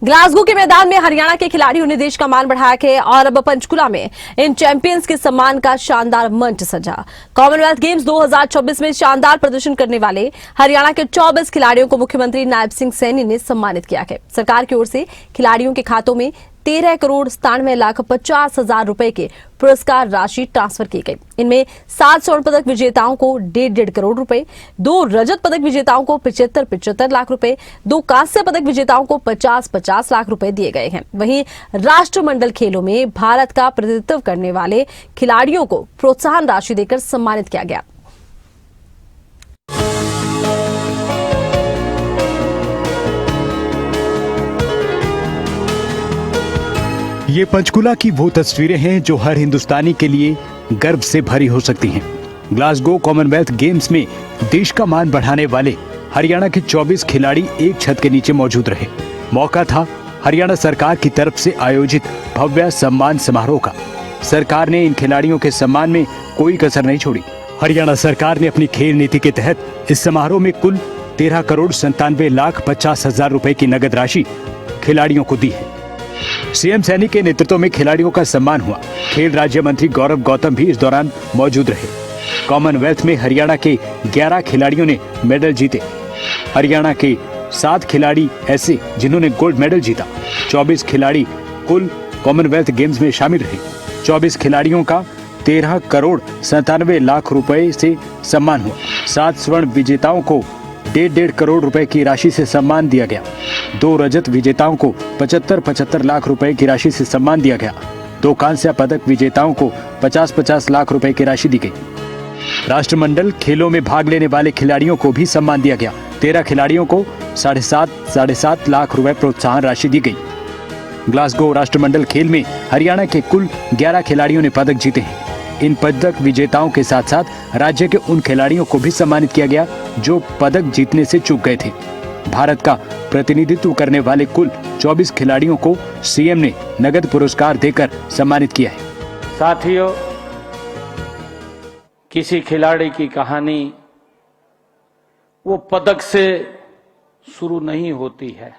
Glasgow के मैदान में हरियाणा के खिलाड़ियों ने देश का मान बढ़ाया है और अब पंचकुला में इन चैंपियंस के सम्मान का शानदार मंच सजा। कॉमनवेल्थ गेम्स 2024 में शानदार प्रदर्शन करने वाले हरियाणा के 24 खिलाड़ियों को मुख्यमंत्री नायब सिंह सैनी ने सम्मानित किया है। सरकार की ओर से खिलाड़ियों के खातों में 13,97,50,000 रुपए के पुरस्कार राशि ट्रांसफर की गई। इनमें 7 स्वर्ण पदक विजेताओं को 1.5 करोड़ रुपए, 2 रजत पदक विजेताओं को 75 लाख रुपए, 2 कांस्य पदक विजेताओं को 50 लाख रुपए दिए गए हैं। वहीं राष्ट्रमंडल खेलों में भारत का प्रतिनिधित्व करने वाले खिलाड़ियों को प्रोत्साहन राशि देकर सम्मानित किया गया। ये पंचकुला की वो तस्वीरें हैं जो हर हिंदुस्तानी के लिए गर्व से भरी हो सकती हैं। ग्लासगो कॉमनवेल्थ गेम्स में देश का मान बढ़ाने वाले हरियाणा के 24 खिलाड़ी एक छत के नीचे मौजूद रहे। मौका था हरियाणा सरकार की तरफ से आयोजित भव्य सम्मान समारोह का। सरकार ने इन खिलाड़ियों के सम्मान में कोई कसर नहीं छोड़ी। हरियाणा सरकार ने अपनी खेल नीति के तहत इस समारोह में कुल 13,97,50,000 रुपए की नगद राशि खिलाड़ियों को दी है। सीएम सैनी के नेतृत्व में खिलाड़ियों का सम्मान हुआ। खेल राज्य मंत्री गौरव गौतम भी इस दौरान मौजूद रहे। कॉमनवेल्थ में हरियाणा के 11 खिलाड़ियों ने मेडल जीते। हरियाणा के 7 खिलाड़ी ऐसे जिन्होंने गोल्ड मेडल जीता। 24 खिलाड़ी कुल कॉमनवेल्थ गेम्स में शामिल रहे। 24 खिलाड़ियों का 13,97,00,000 रुपए से सम्मान हुआ। 7 स्वर्ण विजेताओं को 1.5 करोड़ रुपए की राशि से सम्मान दिया गया। 2 रजत विजेताओं को 75 लाख रुपए की राशि से सम्मान दिया गया। 2 कांस्य पदक विजेताओं को 50 लाख रुपए की राशि दी गई। राष्ट्रमंडल खेलों में भाग लेने वाले खिलाड़ियों को भी सम्मान दिया गया। 13 खिलाड़ियों को 7.5 लाख रुपए प्रोत्साहन राशि दी गई। ग्लासगो राष्ट्रमंडल खेल में हरियाणा के कुल 11 खिलाड़ियों ने पदक जीते हैं। इन पदक विजेताओं के साथ साथ राज्य के उन खिलाड़ियों को भी सम्मानित किया गया जो पदक जीतने से चूक गए थे। भारत का प्रतिनिधित्व करने वाले कुल 24 खिलाड़ियों को सीएम ने नगद पुरस्कार देकर सम्मानित किया है। साथियों, किसी खिलाड़ी की कहानी वो पदक से शुरू नहीं होती है।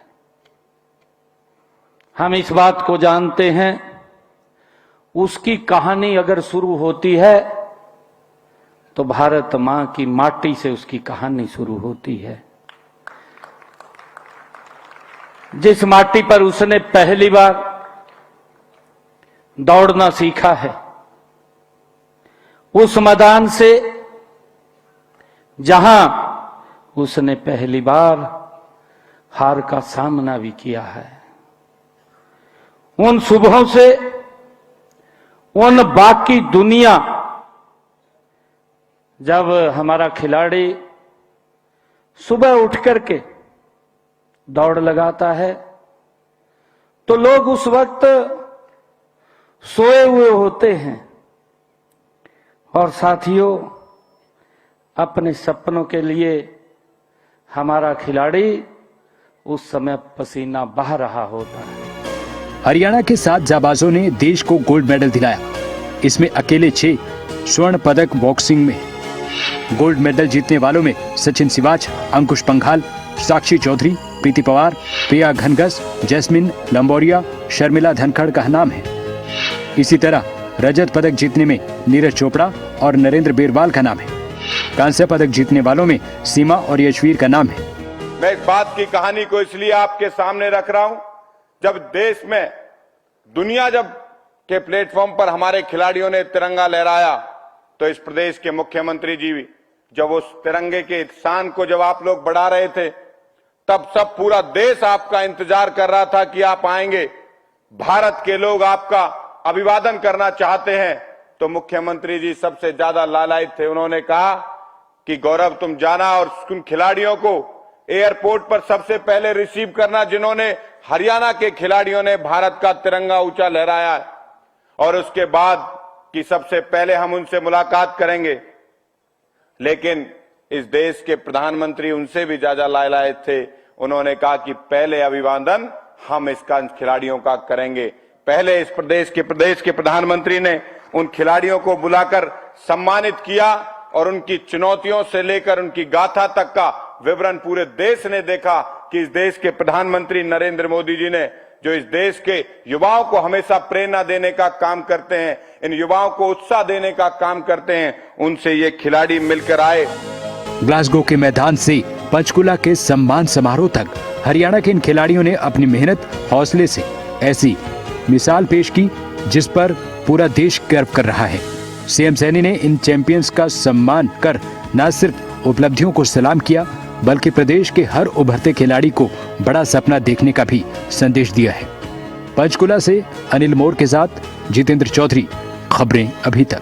हम इस बात को जानते हैं। उसकी कहानी अगर शुरू होती है तो भारत मां की माटी से उसकी कहानी शुरू होती है। जिस माटी पर उसने पहली बार दौड़ना सीखा है, उस मैदान से जहां उसने पहली बार हार का सामना भी किया है, उन सुबहों से उन बाकी दुनिया, जब हमारा खिलाड़ी सुबह उठ करके दौड़ लगाता है तो लोग उस वक्त सोए हुए होते हैं और साथियों, अपने सपनों के लिए हमारा खिलाड़ी उस समय पसीना बहा रहा होता है। हरियाणा के 7 जाबाजों ने देश को गोल्ड मेडल दिलाया। इसमें अकेले 6 स्वर्ण पदक बॉक्सिंग में। गोल्ड मेडल जीतने वालों में सचिन सिवाच, अंकुश पंघाल, साक्षी चौधरी, प्रीति पवार, प्रिया घनघस, जैस्मिन लंबोरिया, शर्मिला धनखड़ का नाम है। इसी तरह रजत पदक जीतने में नीरज चोपड़ा और नरेंद्र बेरवाल का नाम है। कांस्य पदक जीतने वालों में सीमा और यशवीर का नाम है। मैं इस बात की कहानी को इसलिए आपके सामने रख रहा हूं, जब देश में दुनिया के प्लेटफॉर्म पर हमारे खिलाड़ियों ने तिरंगा लहराया, तो इस प्रदेश के मुख्यमंत्री जी भी जब उस तिरंगे के शान को जब आप लोग बढ़ा रहे थे, तब सब पूरा देश आपका इंतजार कर रहा था कि आप आएंगे। भारत के लोग आपका अभिवादन करना चाहते हैं। तो मुख्यमंत्री जी सबसे ज्यादा लालायित थे। उन्होंने कहा कि गौरव, तुम जाना और उन खिलाड़ियों को एयरपोर्ट पर सबसे पहले रिसीव करना जिन्होंने हरियाणा के खिलाड़ियों ने भारत का तिरंगा ऊंचा लहराया है, और उसके बाद कि सबसे पहले हम उनसे मुलाकात करेंगे। लेकिन इस देश के प्रधानमंत्री उनसे भी ज्यादा लालायित थे। उन्होंने कहा कि पहले अभिवादन हम इसका खिलाड़ियों का करेंगे। पहले इस प्रदेश के प्रधानमंत्री ने उन खिलाड़ियों को बुलाकर सम्मानित किया और उनकी चुनौतियों से लेकर उनकी गाथा तक का विवरण पूरे देश ने देखा कि इस देश के प्रधानमंत्री नरेंद्र मोदी जी ने जो इस देश के युवाओं को हमेशा प्रेरणा देने का काम करते हैं, इन युवाओं को उत्साह देने का काम करते हैं, उनसे ये खिलाड़ी मिलकर आए। ग्लासगो के मैदान से पंचकुला के सम्मान समारोह तक हरियाणा के इन खिलाड़ियों ने अपनी मेहनत, हौसले से ऐसी मिसाल पेश की जिस पर पूरा देश गर्व कर रहा है। सीएम सैनी ने इन चैंपियंस का सम्मान कर न सिर्फ उपलब्धियों को सलाम किया, बल्कि प्रदेश के हर उभरते खिलाड़ी को बड़ा सपना देखने का भी संदेश दिया है। पंचकुला से अनिल मोर के साथ जितेंद्र चौधरी, खबरें अभी तक।